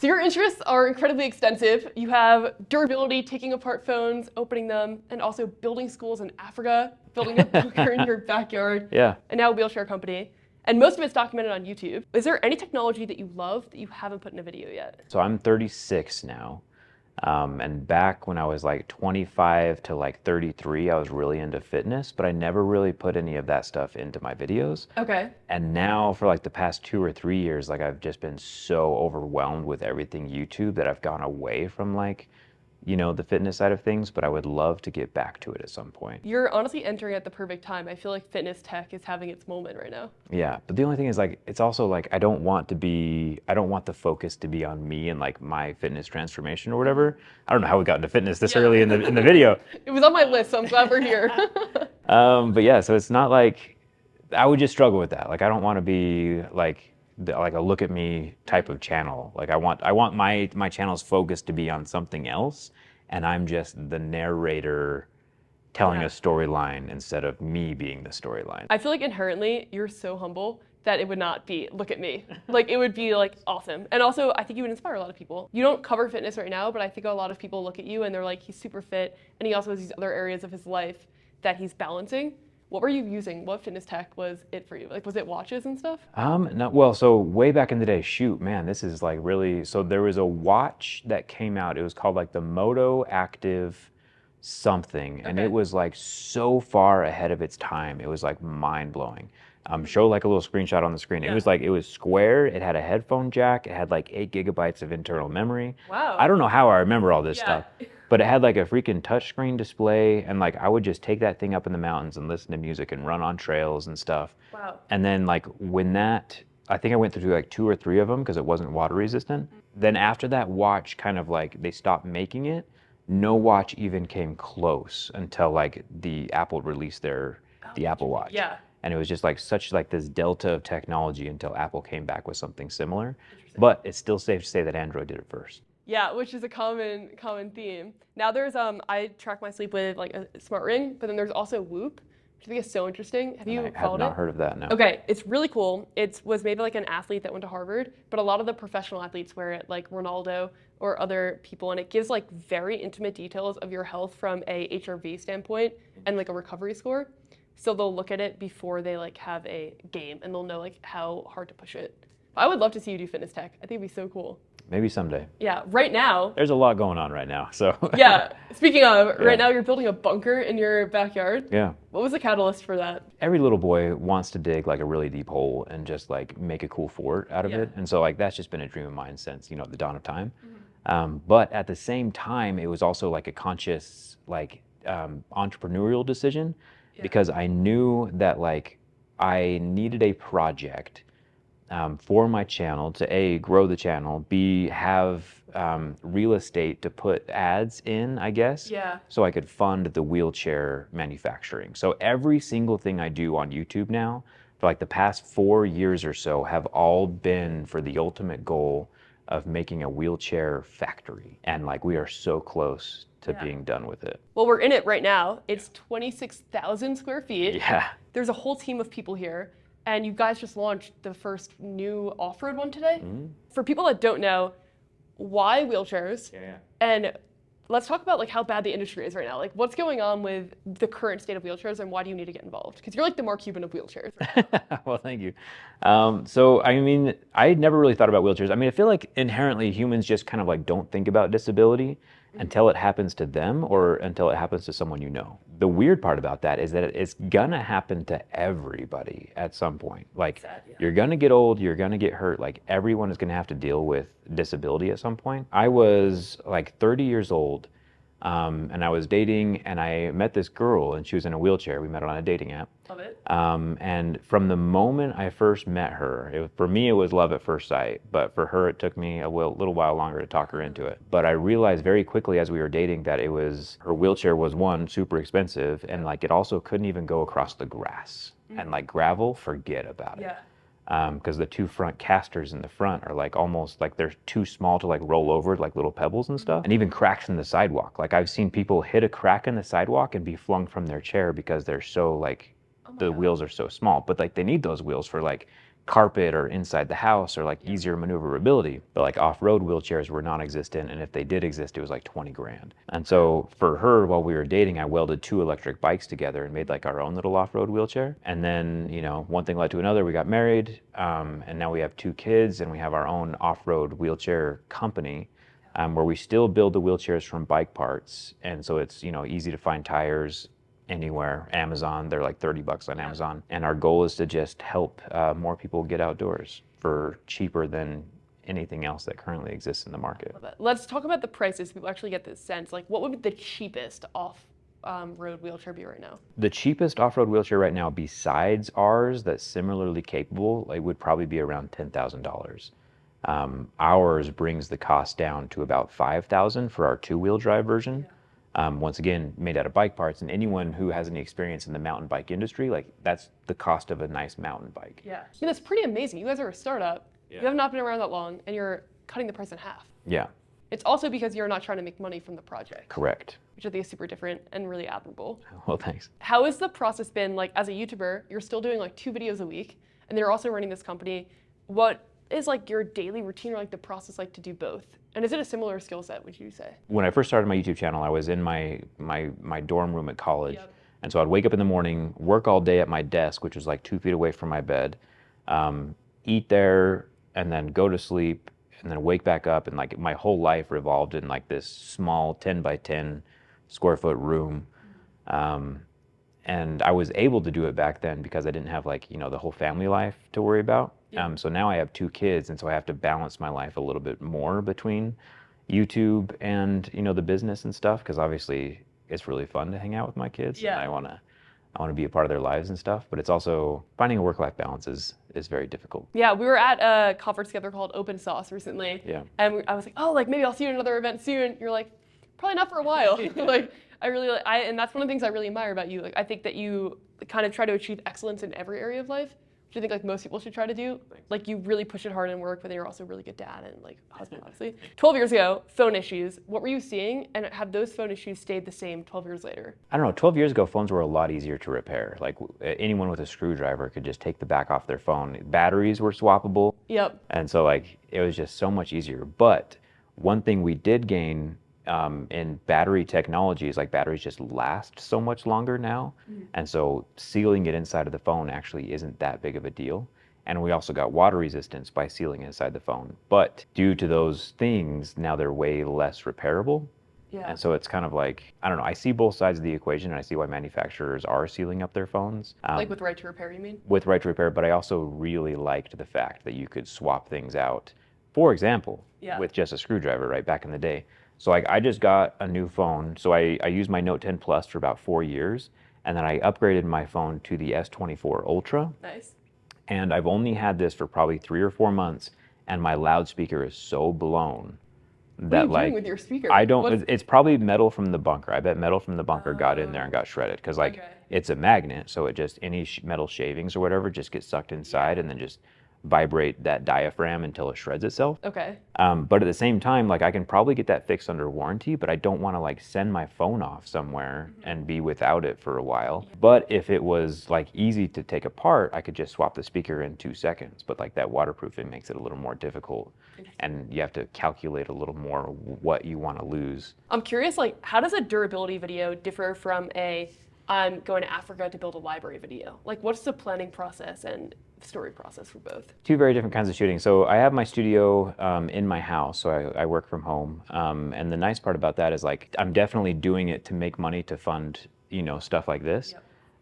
your interests are incredibly extensive. You have durability, taking apart phones, opening them, and also building schools in Africa, building a bunker in your backyard, Yeah. and now a wheelchair company. And most of it's documented on YouTube. Is there any technology that you love that you haven't put in a video yet? So I'm 36 now. And back when I was like 25 to like 33, I was really into fitness, but I never really put any of that stuff into my videos. Okay. And now for like the past 2 or 3 years, like I've just been so overwhelmed with everything YouTube that I've gone away from like, you know, the fitness side of things, but I would love to get back to it at some point. You're honestly entering at the perfect time. I feel like fitness tech is having its moment right now. Yeah, but the only thing is like, it's also like, I don't want the focus to be on me and like my fitness transformation or whatever. I don't know how we got into fitness this early in the video. It was on my list, so I'm glad we're here. But yeah, so it's not like, I would just struggle with that. Like, I don't want to be like a look at me type of channel. Like I want my channel's focus to be on something else, and I'm just the narrator telling a storyline instead of me being the storyline. I feel like inherently you're so humble that it would not be, look at me. Like it would be like awesome. And also I think you would inspire a lot of people. You don't cover fitness right now, but I think a lot of people look at you and they're like, he's super fit, and he also has these other areas of his life that he's balancing. What were you using? What fitness tech was it for you? Like, was it watches and stuff? No, well, so way back in the day, shoot, man, this is like really, so there was a watch that came out. It was called like the Moto Active something, and it was like so far ahead of its time. It was like mind blowing. Show like a little screenshot on the screen. It was square. It had a headphone jack. It had like 8 gigabytes of internal memory. Wow. I don't know how I remember all this stuff. But it had like a freaking touchscreen display, and like I would just take that thing up in the mountains and listen to music and run on trails and stuff. Wow. And then like when that, I think I went through like 2 or 3 of them because it wasn't water resistant. Then after that watch kind of like they stopped making it, no watch even came close until like the Apple released the Apple Watch. Yeah. And it was just like such like this delta of technology until Apple came back with something similar. But it's still safe to say that Android did it first. Yeah, which is a common theme. Now there's I track my sleep with like a smart ring, but then there's also Whoop, which I think is so interesting. Have you followed it? I have not heard of that, no. Okay, it's really cool. It was maybe like an athlete that went to Harvard, but a lot of the professional athletes wear it, like Ronaldo or other people, and it gives like very intimate details of your health from a HRV standpoint and like a recovery score. So they'll look at it before they like have a game, and they'll know like how hard to push it. I would love to see you do fitness tech. I think it'd be so cool. Maybe someday. Yeah, right now. There's a lot going on right now, so. Yeah, speaking of, right now you're building a bunker in your backyard. Yeah. What was the catalyst for that? Every little boy wants to dig like a really deep hole and just like make a cool fort out of it. And so like that's just been a dream of mine since, you know, the dawn of time. But at the same time, it was also like a conscious like entrepreneurial decision because I knew that like I needed a project for my channel to A, grow the channel, B, have real estate to put ads in, I guess, so I could fund the wheelchair manufacturing. So every single thing I do on YouTube now, for like the past 4 years or so, have all been for the ultimate goal of making a wheelchair factory. And like we are so close to being done with it. Well, we're in it right now. It's 26,000 square feet. Yeah. There's a whole team of people here. And you guys just launched the first new off-road one today. For people that don't know, why wheelchairs? And let's talk about like how bad the industry is right now. Like what's going on with the current state of wheelchairs, and why do you need to get involved? Because you're like the Mark Cuban of wheelchairs right now. Well, thank you. So, I mean, I never really thought about wheelchairs. I mean, I feel like inherently humans just kind of like don't think about disability until it happens to them or until it happens to someone you know. The weird part about that is that it's gonna happen to everybody at some point. Like you're gonna get old, you're gonna get hurt. Like everyone is gonna have to deal with disability at some point. I was like 30 years old and I was dating, and I met this girl, and she was in a wheelchair. We met on a dating app. Love it. And from the moment I first met her, for me it was love at first sight, but for her it took me a little while longer to talk her into it. But I realized very quickly as we were dating that her wheelchair was, one, super expensive, and like it also couldn't even go across the grass. And like gravel, forget about it. Because the 2 front casters in the front are like almost like they're too small to like roll over, like little pebbles and stuff. And even cracks in the sidewalk. Like I've seen people hit a crack in the sidewalk and be flung from their chair because they're so like, the wheels are so small. But like they need those wheels for like carpet or inside the house or like easier maneuverability. But like off-road wheelchairs were non-existent, and if they did exist, it was like 20 grand. And so for her, while we were dating, I welded 2 electric bikes together and made like our own little off-road wheelchair. And then, you know, one thing led to another. We got married, and now we have 2 kids, and we have our own off-road wheelchair company. Where we still build the wheelchairs from bike parts, and so it's, you know, easy to find tires anywhere. Amazon, they're like $30 on Amazon, and our goal is to just help more people get outdoors for cheaper than anything else that currently exists in the market. Let's talk about the prices. People actually get this sense. Like, what would be the cheapest off-road wheelchair be right now? The cheapest off-road wheelchair right now, besides ours, that's similarly capable, it would probably be around $10,000. Ours brings the cost down to about $5,000 for our 2-wheel drive version. Once again, made out of bike parts, and anyone who has any experience in the mountain bike industry, like that's the cost of a nice mountain bike. Yeah, I mean, that's pretty amazing. You guys are a startup. You have not been around that long, and you're cutting the price in half. Yeah. It's also because you're not trying to make money from the project. Correct. Which I think is super different and really admirable. Well, thanks. How has the process been? Like, as a YouTuber, you're still doing like 2 videos a week, and then you're also running this company. What is like your daily routine or like the process like to do both? And is it a similar skill set, would you say? When I first started my YouTube channel, I was in my dorm room at college. And so I'd wake up in the morning, work all day at my desk, which was like 2 feet away from my bed, eat there, and then go to sleep, and then wake back up. And like my whole life revolved in like this small 10 by 10 square foot room. And I was able to do it back then because I didn't have like, you know, the whole family life to worry about. So now I have 2 kids, and so I have to balance my life a little bit more between YouTube and, you know, the business and stuff, because obviously it's really fun to hang out with my kids. And I want to be a part of their lives and stuff, but it's also finding a work-life balance is very difficult. Yeah, we were at a conference together called Open Sauce recently. And I was like, oh, like maybe I'll see you at another event soon. You're like, probably not for a while. Like, and that's one of the things I really admire about you. Like, I think that you kind of try to achieve excellence in every area of life, which I think like most people should try to do. Like, you really push it hard in work, but then you're also a really good dad and like husband, obviously. 12 years ago, phone issues. What were you seeing, and have those phone issues stayed the same 12 years later? I don't know. 12 years ago, phones were a lot easier to repair. Like anyone with a screwdriver could just take the back off their phone. Batteries were swappable. And so like it was just so much easier. But one thing we did gain in battery technology is like batteries just last so much longer now. And so sealing it inside of the phone actually isn't that big of a deal. And we also got water resistance by sealing it inside the phone. But due to those things, now they're way less repairable. And so it's kind of like, I don't know, I see both sides of the equation, and I see why manufacturers are sealing up their phones. Like with right to repair, you mean? With right to repair, but I also really liked the fact that you could swap things out, for example, with just a screwdriver, right, back in the day. So like I just got a new phone. So I used my Note 10 Plus for about 4 years, and then I upgraded my phone to the S24 Ultra. Nice. And I've only had this for probably 3 or 4 months, and my loudspeaker is so blown that what are you doing with your speaker? I don't. It's probably metal from the bunker. I bet metal from the bunker got in there and got shredded, because like it's a magnet, so it just any metal shavings or whatever just get sucked inside and then just vibrate that diaphragm until it shreds itself. But at the same time, like I can probably get that fixed under warranty, but I don't want to like send my phone off somewhere and be without it for a while. But if it was like easy to take apart, I could just swap the speaker in 2 seconds. But like that waterproofing makes it a little more difficult, and you have to calculate a little more what you want to lose. I'm curious, like how does a durability video differ from a I'm going to Africa to build a library video? Like, what's the planning process and story process for both? 2 very different kinds of shooting. So I have my studio in my house, so I work from home. And the nice part about that is like I'm definitely doing it to make money to fund, you know, stuff like this.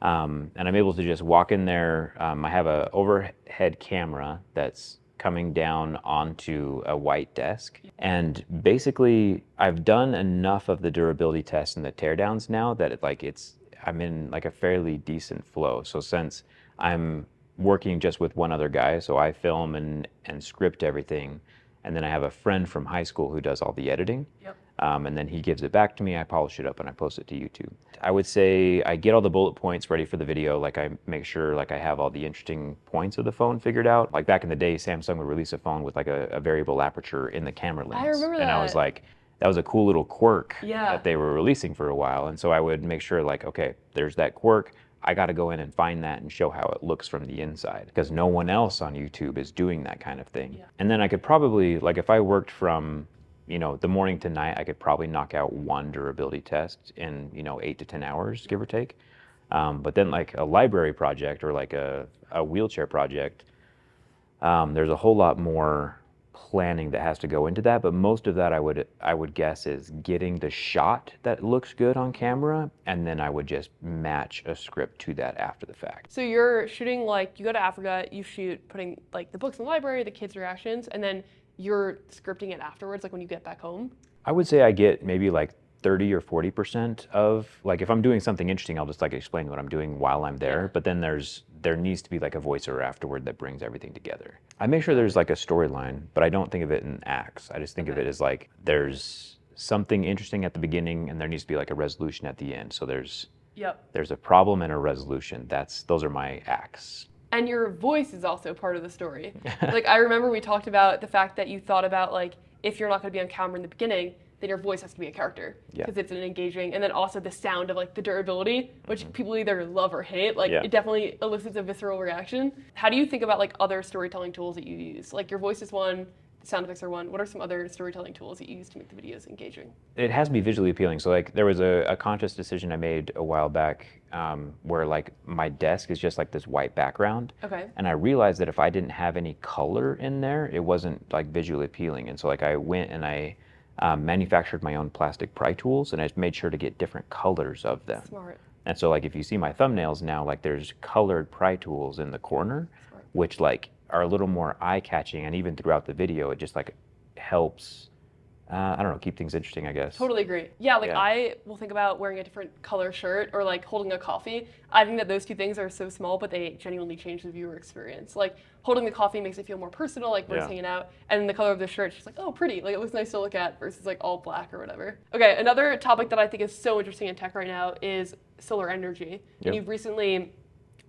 And I'm able to just walk in there. I have an overhead camera that's coming down onto a white desk. And basically I've done enough of the durability tests and the teardowns now that I'm in like a fairly decent flow. So since I'm working just with one other guy, so I film and script everything, and then I have a friend from high school who does all the editing. And then he gives it back to me, I polish it up, and I post it to YouTube. I would say I get all the bullet points ready for the video. Like I make sure like I have all the interesting points of the phone figured out. Like back in the day, Samsung would release a phone with like a variable aperture in the camera lens. I remember that. And I was like, that was a cool little quirk that they were releasing for a while. And so I would make sure like, okay, there's that quirk. I got to go in and find that and show how it looks from the inside, because no one else on YouTube is doing that kind of thing. Yeah. And then I could probably, like, if I worked from, the morning to night, I could probably knock out one durability test in, 8 to 10 hours, give or take. But then like a library project or like a wheelchair project, there's a whole lot more planning that has to go into that, but most of that I would guess is getting the shot that looks good on camera, and then I would just match a script to that after the fact. So you're shooting, like, you go to Africa, you shoot putting like the books in the library, the kids' reactions, and then you're scripting it afterwards, like when you get back home? I would say I get maybe like 30 or 40% of, like, if I'm doing something interesting, I'll just like explain what I'm doing while I'm there. Yeah. But then there needs to be like a voiceover afterward that brings everything together. I make sure there's like a storyline, but I don't think of it in acts. I just think of it as like there's something interesting at the beginning and there needs to be like a resolution at the end. So there's a problem and a resolution. Those are my acts. And your voice is also part of the story. Like, I remember we talked about the fact that you thought about, like, if you're not going to be on camera in the beginning, then your voice has to be a character, because it's an engaging, and then also the sound of like the durability, which people either love or hate. Like, it definitely elicits a visceral reaction. How do you think about like other storytelling tools that you use? Like, your voice is one, the sound effects are one. What are some other storytelling tools that you use to make the videos engaging? It has to be visually appealing. So like there was a conscious decision I made a while back, where like my desk is just like this white background. Okay. And I realized that if I didn't have any color in there, it wasn't like visually appealing. And so like I went and I manufactured my own plastic pry tools, and I made sure to get different colors of them. Smart. And so like if you see my thumbnails now, like there's colored pry tools in the corner, which like are a little more eye-catching, and even throughout the video, it just like helps, I don't know, keep things interesting, I guess. Totally agree. Yeah, like I will think about wearing a different color shirt or like holding a coffee. I think that those two things are so small, but they genuinely change the viewer experience. Like, holding the coffee makes it feel more personal, like we're just hanging out, and then the color of the shirt, she's like, oh, pretty, like it looks nice to look at, versus like all black or whatever. Okay, another topic that I think is so interesting in tech right now is solar energy. And you've recently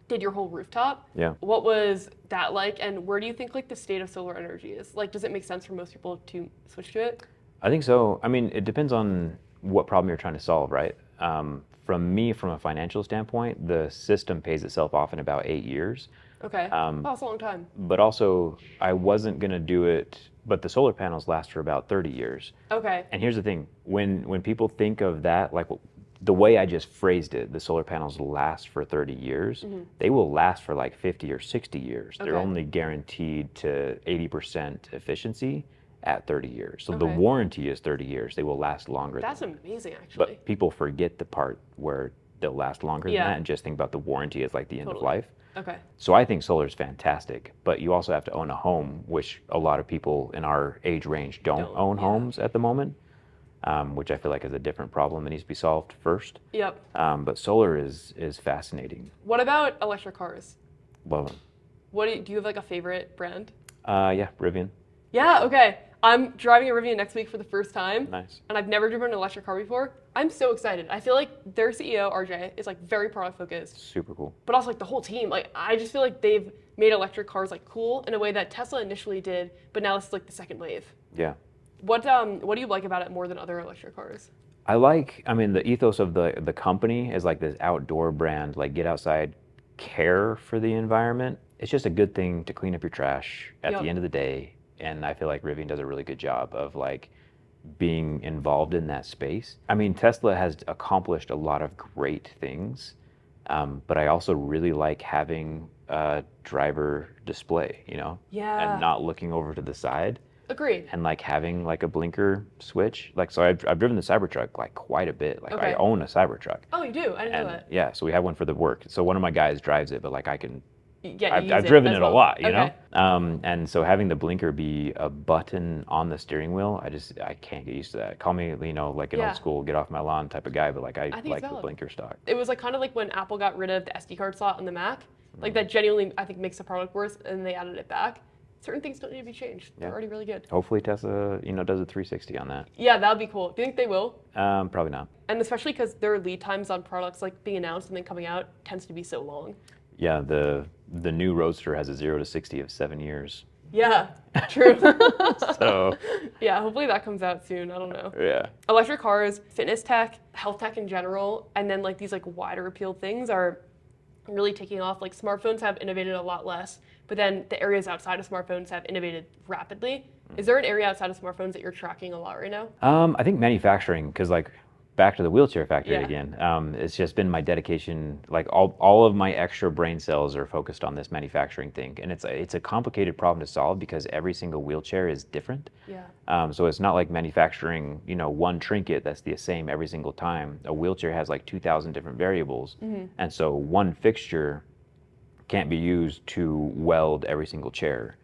did your whole rooftop. Yeah. What was that like, and where do you think like the state of solar energy is? Like, does it make sense for most people to switch to it? I think so. I mean, it depends on what problem you're trying to solve, right? From a financial standpoint, the system pays itself off in about 8 years. Okay. Wow, that's a long time. But also, I wasn't going to do it, but the solar panels last for about 30 years. Okay. And here's the thing, when people think of that, like the way I just phrased it, the solar panels last for 30 years, they will last for like 50 or 60 years. They're only guaranteed to 80% efficiency at 30 years. So the warranty is 30 years. They will last longer. That's than that. Amazing, actually. But people forget the part where they'll last longer than that and just think about the warranty as like the end of life. Okay. So I think solar is fantastic, but you also have to own a home, which a lot of people in our age range don't own homes at the moment, which I feel like is a different problem that needs to be solved first. Yep. But solar is fascinating. What about electric cars? Love them. Do you have like a favorite brand? Yeah, Rivian. Yeah, okay. I'm driving a Rivian next week for the first time. Nice. And I've never driven an electric car before. I'm so excited. I feel like their CEO, RJ, is like very product focused. Super cool. But also like the whole team. Like, I just feel like they've made electric cars like cool in a way that Tesla initially did, but now this is like the second wave. Yeah. What do you like about it more than other electric cars? I mean, the ethos of the company is like this outdoor brand, like get outside, care for the environment. It's just a good thing to clean up your trash at the end of the day. And I feel like Rivian does a really good job of like being involved in that space. I mean, Tesla has accomplished a lot of great things, but I also really like having a driver display, Yeah. and not looking over to the side. Agreed. And like having like a blinker switch. Like, so I've driven the Cybertruck like quite a bit. Like I own a Cybertruck. Oh, you do? I didn't know that. Yeah, so we have one for the work. So one of my guys drives it, but like I can. Yeah, I've driven it a lot, you Okay. know? And so having the blinker be a button on the steering wheel, I can't get used to that. Call me, like an old school, get off my lawn type of guy, but like I think like it's the valid. blinker stock. It was like kind of like when Apple got rid of the SD card slot on the Mac. Like that genuinely, I think, makes the product worse, and they added it back. Certain things don't need to be changed. They're already really good. Hopefully Tesla, does a 360 on that. Yeah, that would be cool. Do you think they will? Probably not. And especially because their lead times on products like being announced and then coming out tends to be so long. Yeah, the new Roadster has a 0 to 60 of 7 years. Yeah, true. So yeah, hopefully that comes out soon. I don't know. yeah. Electric cars, fitness tech, health tech in general, and then like these like wider appeal things are really taking off. Like smartphones have innovated a lot less, but then the areas outside of smartphones have innovated rapidly. Is there an area outside of smartphones that you're tracking a lot right now? I think manufacturing, because like back to the wheelchair factory Yeah. again, it's just been my dedication. Like all of my extra brain cells are focused on this manufacturing thing, and it's a complicated problem to solve because every single wheelchair is different. Yeah. So it's not like manufacturing, one trinket that's the same every single time. A wheelchair has like 2,000 different variables, and so one fixture can't be used to weld every single chair.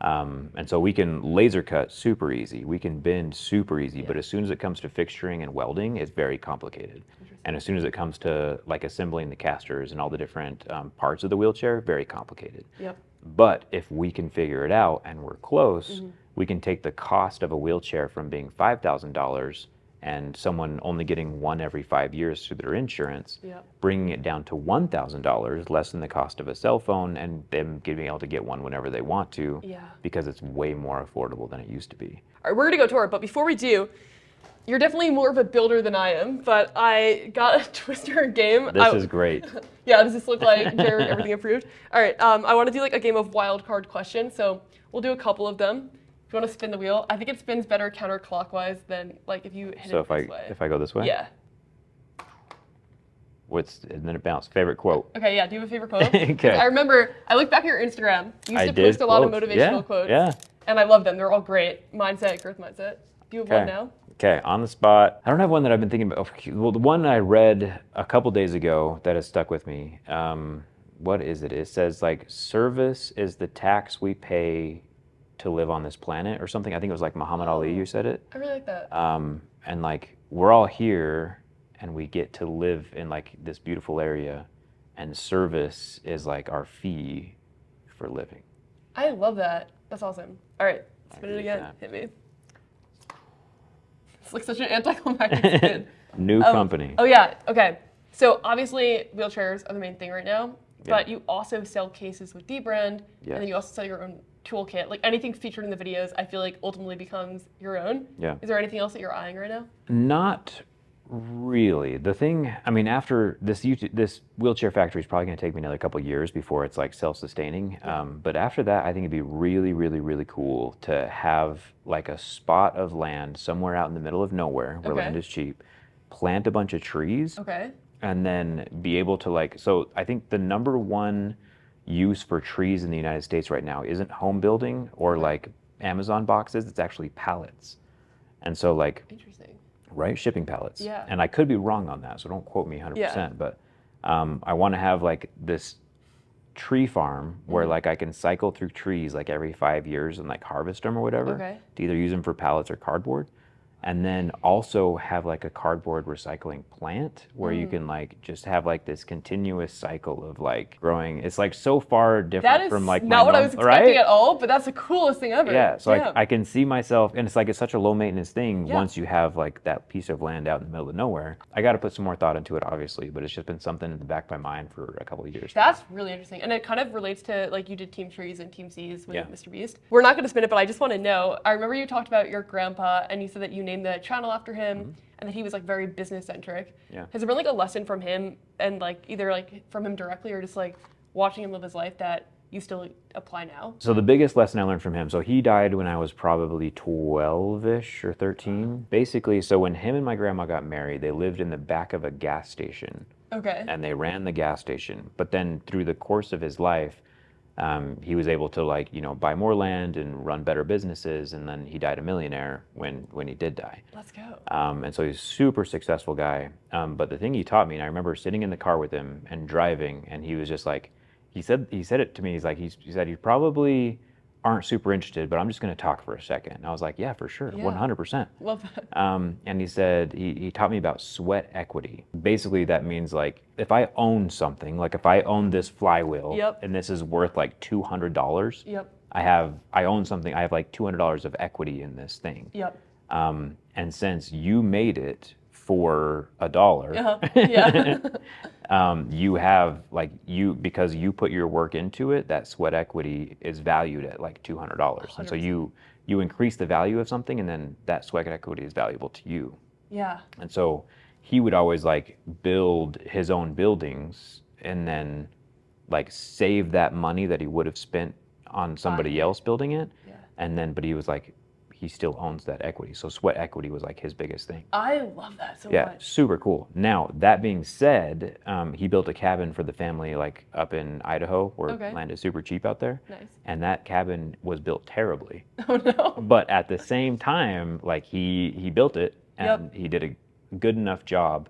And so we can laser cut super easy. We can bend super easy, but as soon as it comes to fixturing and welding, it's very complicated. And as soon as it comes to like assembling the casters and all the different parts of the wheelchair, very complicated. Yep. But if we can figure it out and we're close, we can take the cost of a wheelchair from being $5,000 and someone only getting one every 5 years through their insurance, bringing it down to $1,000, less than the cost of a cell phone, and them being able to get one whenever they want to, because it's way more affordable than it used to be. All right, we're gonna go tour, but before we do, you're definitely more of a builder than I am, but I got a Twister game. This is great. Yeah, does this look like Jerry Everything Approved? All right, I want to do like a game of wild card questions, so we'll do a couple of them. If you want to spin the wheel, I think it spins better counterclockwise than like if you hit So it this way. if I go this way? Yeah. And then it bounced. Favorite quote? Okay, yeah, do you have a favorite quote? Okay. I remember, I looked back at your Instagram. You used to did post a lot of quotes. motivational quotes. Yeah. And I love them. They're all great. Mindset, growth mindset. Do you have one now? Okay, on the spot. I don't have one that I've been thinking about. Well, the one I read a couple days ago that has stuck with me. What is it? It says like, service is the tax we pay to live on this planet or something. I think it was like Muhammad Ali who said it. I really like that. And like, we're all here and we get to live in like this beautiful area, and service is like our fee for living. I love that. That's awesome. All right, spin it again. Hit me. It's like such an anticlimactic spin. New company. Oh yeah, okay. So obviously wheelchairs are the main thing right now, but you also sell cases with dbrand, and then you also sell your own toolkit. Like anything featured in the videos, I feel like ultimately becomes your own. Yeah. Is there anything else that you're eyeing right now? Not really. The thing, I mean, after this wheelchair factory is probably going to take me another couple of years before it's like self-sustaining. But after that, I think it'd be really, really, really cool to have like a spot of land somewhere out in the middle of nowhere where land is cheap, plant a bunch of trees, and then be able to like, so I think the number one use for trees in the United States right now isn't home building or like Amazon boxes, it's actually pallets. And so like, interesting. Right? Shipping pallets. Yeah. And I could be wrong on that, so don't quote me 100%, but I want to have like this tree farm where like I can cycle through trees like every 5 years and like harvest them or whatever to either use them for pallets or cardboard. And then also have like a cardboard recycling plant where you can like just have like this continuous cycle of like growing. It's like so far different from like not what I was expecting at all, but that's the coolest thing ever. Yeah, so I can see myself, and it's like it's such a low maintenance thing once you have like that piece of land out in the middle of nowhere. I got to put some more thought into it, obviously, but it's just been something in the back of my mind for a couple of years. That's really interesting, and it kind of relates to like you did Team Trees and Team C's with Mr. Beast. We're not going to spin it, but I just want to know. I remember you talked about your grandpa, and you said that you named the channel after him, and that he was like very business centric. Yeah. Has there been like a lesson from him, and like either like from him directly or just like watching him live his life that you still apply now? So the biggest lesson I learned from him, so he died when I was probably 12-ish or 13. Basically, so when him and my grandma got married, they lived in the back of a gas station. Okay. And they ran the gas station. But then through the course of his life, he was able to like, buy more land and run better businesses. And then he died a millionaire when he did die. Let's go. And so he's a super successful guy. But the thing he taught me, and I remember sitting in the car with him and driving, and he was just like, he said it to me. He's like, he said, you probably aren't super interested, but I'm just going to talk for a second. And I was like, yeah, for sure, 100%. Love that. And he said, he taught me about sweat equity. Basically, that means like, if I own something, like if I own this flywheel and this is worth like $200, I own something, I have like $200 of equity in this thing. And since you made it for $1, you have like because you put your work into it, that sweat equity is valued at like $200. 100%. And so you increase the value of something, and then that sweat equity is valuable to you. Yeah. And so he would always like build his own buildings and then like save that money that he would have spent on somebody else building it. Yeah. And then, but he was like, he still owns that equity. So sweat equity was like his biggest thing. I love that so Yeah, much. super cool. Now, that being said, he built a cabin for the family like up in Idaho where land is super cheap out there. Nice. And that cabin was built terribly. Oh no. But at the same time, like he built it and he did a good enough job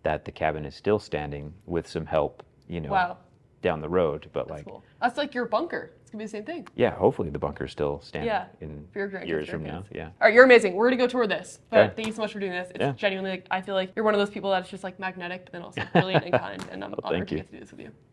that the cabin is still standing with some help, you know, down the road. But That's like, cool. That's like your bunker. It's gonna be the same thing. yeah, hopefully the bunker's still standing in for your years from now. Yeah. All right, you're amazing. We're gonna go tour this. But Okay. thank you so much for doing this. It's genuinely like I feel like you're one of those people that's just like magnetic, but then also brilliant and kind. And I'm honored to get to do this with you.